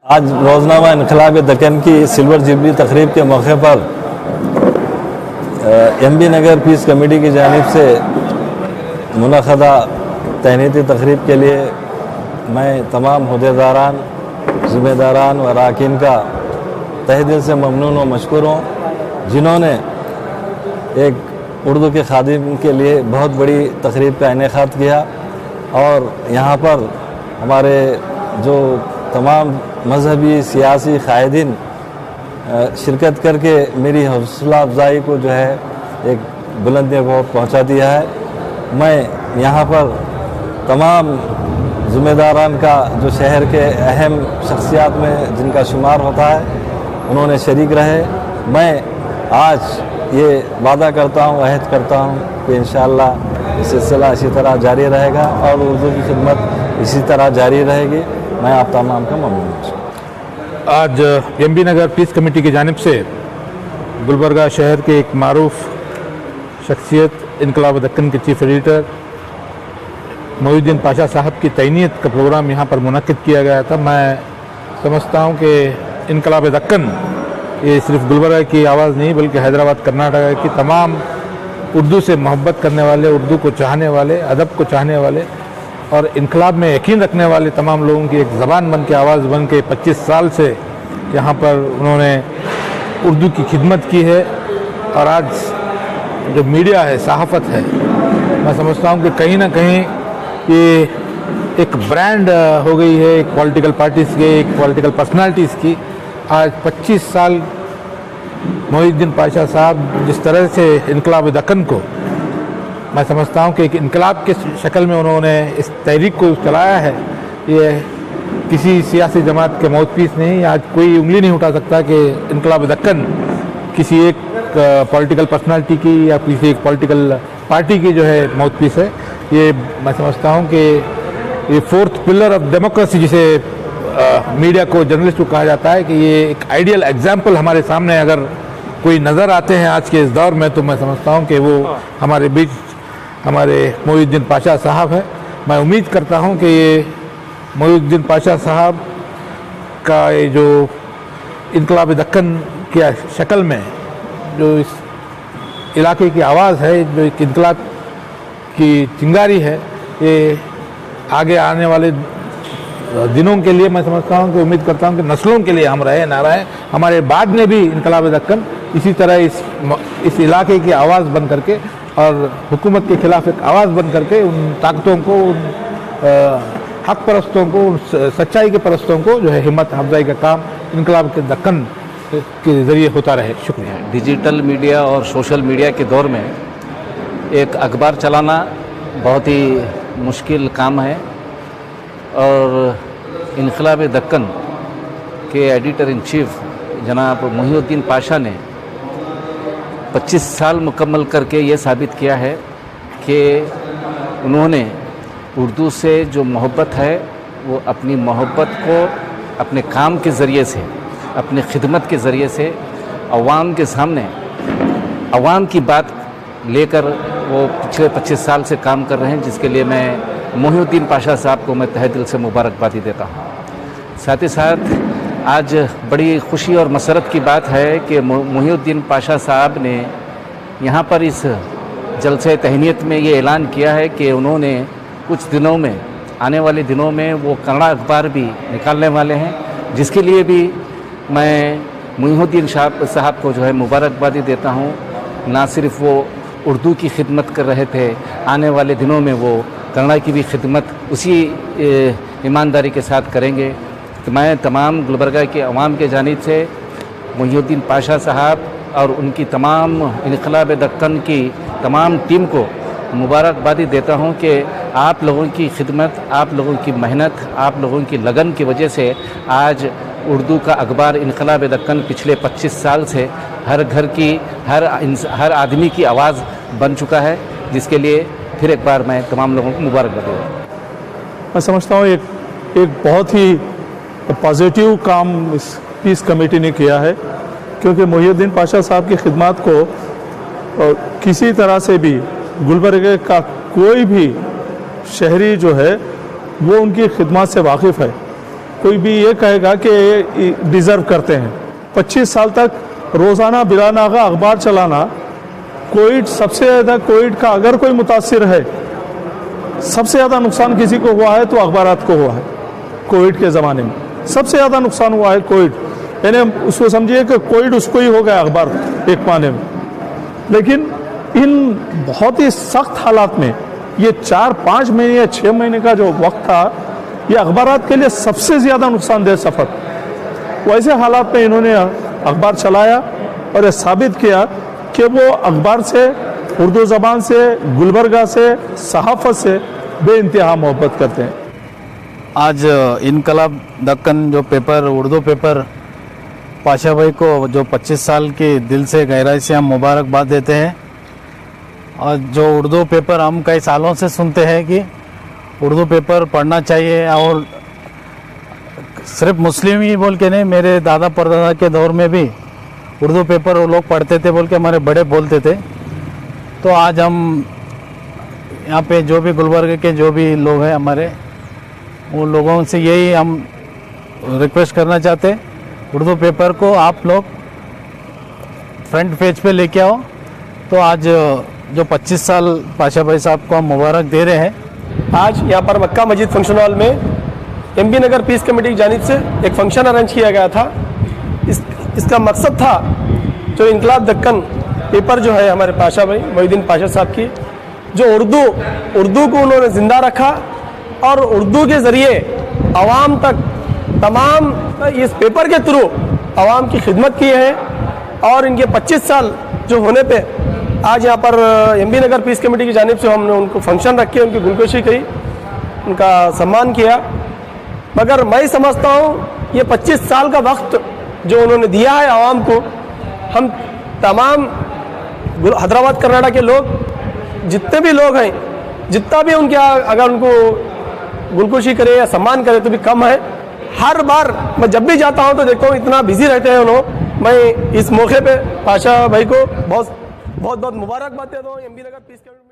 आज रोज़नामा इनकलाब दक्कन की सिल्वर जुबली तकरीब के मौके पर एमबी नगर पीस कमेटी की जानिब से मुनक़दा तहनीती तकरीब के लिए मैं तमाम अहदेदारान, ज़िम्मेदारान व अरकान का तहे दिल से ममनून व मशकूर हूँ, जिन्होंने एक उर्दू के खादिम के लिए बहुत बड़ी तकरीब का इनेकाद किया और यहाँ पर हमारे जो तमाम मजहबी सियासी कायदीन शिरकत करके मेरी हौसला अफजाई को जो है एक बुलंदी को पहुँचा दिया है। मैं यहाँ पर तमाम ज़िम्मेदारान का जो शहर के अहम शख्सियात में जिनका शुमार होता है उन्होंने शरीक रहे। मैं आज ये वादा करता हूँ, अहद करता हूँ कि इंशाअल्लाह ये सिलसिला इसी तरह जारी रहेगा और उर्दू की खिदमत इसी तरह जारी रहेगी। मैं आप तमाम का ममनून हूँ। आज एमबी नगर पीस कमेटी की जानिब से गुलबर्गा शहर के एक मारूफ शख्सियत इनकलाब दक्कन के चीफ एडिटर मोहिउद्दीन पाशा साहब की तैनीत का प्रोग्राम यहाँ पर मुनक़िद किया गया था। मैं समझता हूँ कि इनकलाब दक्कन ये सिर्फ गुलबर्गा की आवाज़ नहीं बल्कि हैदराबाद कर्नाटक की तमाम उर्दू से मोहब्बत करने वाले, उर्दू को चाहने वाले, अदब को चाहने वाले और इनकलाब में यकीन रखने वाले तमाम लोगों की एक ज़बान बन के, आवाज़ बन के 25 साल से यहाँ पर उन्होंने उर्दू की खिदमत की है। और आज जो मीडिया है, सहाफ़त है, मैं समझता हूँ कि कहीं ना कहीं ये एक ब्रांड हो गई है एक पॉलिटिकल पार्टीज़ के, एक पॉलिटिकल पर्सनालिटीज़ की। आज 25 साल मोहिउद्दीन पाशा साहब जिस तरह से इनकलाब दक्कन को, मैं समझता हूँ कि एक इनकलाब के शक्ल में उन्होंने इस तहरीक को चलाया है। ये किसी सियासी जमात के माउथपीस नहीं, आज कोई उंगली नहीं उठा सकता कि इनकलाब दक्कन किसी एक पॉलिटिकल पर्सनालिटी की या किसी एक पॉलिटिकल पार्टी की जो है माउथपीस है। ये मैं समझता हूँ कि ये फोर्थ पिलर ऑफ डेमोक्रेसी जिसे मीडिया को, जर्नलिस्ट को कहा जाता है, कि ये एक आइडियल एग्जाम्पल हमारे सामने अगर कोई नज़र आते हैं आज के इस दौर में, तो मैं समझता हूँ कि वो हमारे बीच हमारे मोहिउद्दीन पाशा साहब है। मैं उम्मीद करता हूं कि ये मोहिउद्दीन पाशा साहब का ये जो इनकलाब दक्कन की शक्ल में जो इस इलाके की आवाज़ है, जो एक इनकलाब की चिंगारी है, ये आगे आने वाले दिनों के लिए मैं समझता हूं कि उम्मीद करता हूं कि नस्लों के लिए हम रहे ना रहे, हमारे बाद में भी इनकलाब दक्कन इसी तरह इस इलाके की आवाज़ बन करके और हुकूमत के खिलाफ एक आवाज़ बन करके उन ताकतों को, उन हक परस्तों को, उन सच्चाई के परस्तों को जो है हिम्मत अफजाई का काम इनकलाब के दक्कन के ज़रिए होता रहे। शुक्रिया। डिजिटल मीडिया और सोशल मीडिया के दौर में एक अखबार चलाना बहुत ही मुश्किल काम है और इनकलाब दक्कन के एडिटर इन चीफ जनाब मोहिउद्दीन पाशा ने 25 साल मुकम्मल करके ये साबित किया है कि उन्होंने उर्दू से जो मोहब्बत है वो अपनी मोहब्बत को अपने काम के ज़रिए से, अपनी खिदमत के ज़रिए से अवाम के सामने, अवाम की बात लेकर वो पिछले 25 साल से काम कर रहे हैं, जिसके लिए मैं मोहिउद्दीन पाशा साहब को मैं तहे दिल से मुबारकबादी देता हूँ। साथ ही साथ आज बड़ी खुशी और मसरत की बात है कि मोहिउद्दीन पाशा साहब ने यहाँ पर इस जलसे तहनीत में ये ऐलान किया है कि उन्होंने कुछ दिनों में, आने वाले दिनों में वो कन्नड़ अखबार भी निकालने वाले हैं, जिसके लिए भी मैं मोहिउद्दीन साहब को जो है मुबारकबादी देता हूँ। ना सिर्फ वो उर्दू की खिदमत कर रहे थे, आने वाले दिनों में वो कन्नड़ की भी खिदमत उसी ईमानदारी के साथ करेंगे। तो मैं तमाम गुलबर्गा के अवाम के जानिब से मोहिउद्दीन पाशा साहब और उनकी तमाम इनकलाब दक्कन की तमाम टीम को मुबारकबादी देता हूं कि आप लोगों की खिदमत, आप लोगों की मेहनत, आप लोगों की लगन की वजह से आज उर्दू का अखबार इनकलाब दक्कन पिछले 25 साल से हर घर की, हर आदमी की आवाज़ बन चुका है, जिसके लिए फिर एक बार मैं तमाम लोगों को मुबारकबादी देता हूँ। मैं समझता हूँ एक बहुत ही पॉजिटिव काम इस पीस कमेटी ने किया है, क्योंकि मोहिउद्दीन पाशा साहब की खिदमत को किसी तरह से भी गुलबर्गा का कोई भी शहरी जो है वो उनकी खिदमत से वाकिफ़ है। कोई भी ये कहेगा कि ये डिज़र्व करते हैं। 25 साल तक रोज़ाना बिला नागा अखबार चलाना, कोविड सबसे ज़्यादा, कोविड का अगर कोई मुतासिर है, सबसे ज़्यादा नुकसान किसी को हुआ है तो अखबारात को हुआ है। कोविड के ज़माने में सबसे ज़्यादा नुकसान हुआ है कोविड, यानी उसको समझिए कि कोविड उसको ही हो गया अखबार एक माने में। लेकिन इन बहुत ही सख्त हालात में ये 4-5 महीने या 6 महीने का जो वक्त था, ये अखबारात के लिए सबसे ज़्यादा नुकसानदेह सफ़र। वैसे हालात में इन्होंने अखबार चलाया और ये साबित किया कि वो अखबार से, उर्दू ज़बान से, गुलबर्गा से, सहाफ़त से बेइंतहा मोहब्बत करते हैं। आज इनकलाब दक्कन जो पेपर, उर्दू पेपर, पाशा भाई को जो 25 साल की दिल से गहराई से हम मुबारकबाद देते हैं। और जो उर्दू पेपर हम कई सालों से सुनते हैं कि उर्दू पेपर पढ़ना चाहिए, और सिर्फ मुस्लिम ही बोल के नहीं, मेरे दादा परदादा के दौर में भी उर्दू पेपर वो लोग पढ़ते थे बोल के हमारे बड़े बोलते थे। तो आज हम यहाँ पे जो भी गुलबर्ग के जो भी लोग हैं हमारे, उन लोगों से यही हम रिक्वेस्ट करना चाहते हैं, उर्दू पेपर को आप लोग फ्रंट पेज पे लेके आओ। तो आज जो 25 साल पाशा भाई साहब को हम मुबारक दे रहे हैं। आज यहाँ पर मक्का मस्जिद फंक्शन हॉल में एमबी नगर पीस कमेटी की जानिब से एक फंक्शन अरेंज किया गया था। इसका मकसद था जो इनकलाब दक्कन पेपर जो है हमारे पाशा भाई मोहिउद्दीन पाशा साहब की, जो उर्दू को उन्होंने ज़िंदा रखा और उर्दू के ज़रिए आवाम तक तमाम इस पेपर के थ्रू आवाम की खिदमत की है। और इनके 25 साल जो होने पे आज यहाँ पर एमबी नगर पीस कमेटी की जानिब से हमने उनको फंक्शन रखे, उनकी गुलकोशी करी, उनका सम्मान किया। मगर मैं समझता हूँ ये 25 साल का वक्त जो उन्होंने दिया है आवाम को, हम तमाम हैदराबाद कर्नाटक के लोग, जितने भी लोग हैं, जितना भी उनके अगर उनको गुलकोशी करे या सम्मान करे तो भी कम है। हर बार मैं जब भी जाता हूँ तो देखता हूँ इतना बिजी रहते हैं उन्होंने। मैं इस मौके पे पाशा भाई को बहुत बहुत मुबारकबाद देता हूँ एमबी नगर पीस कमेटी।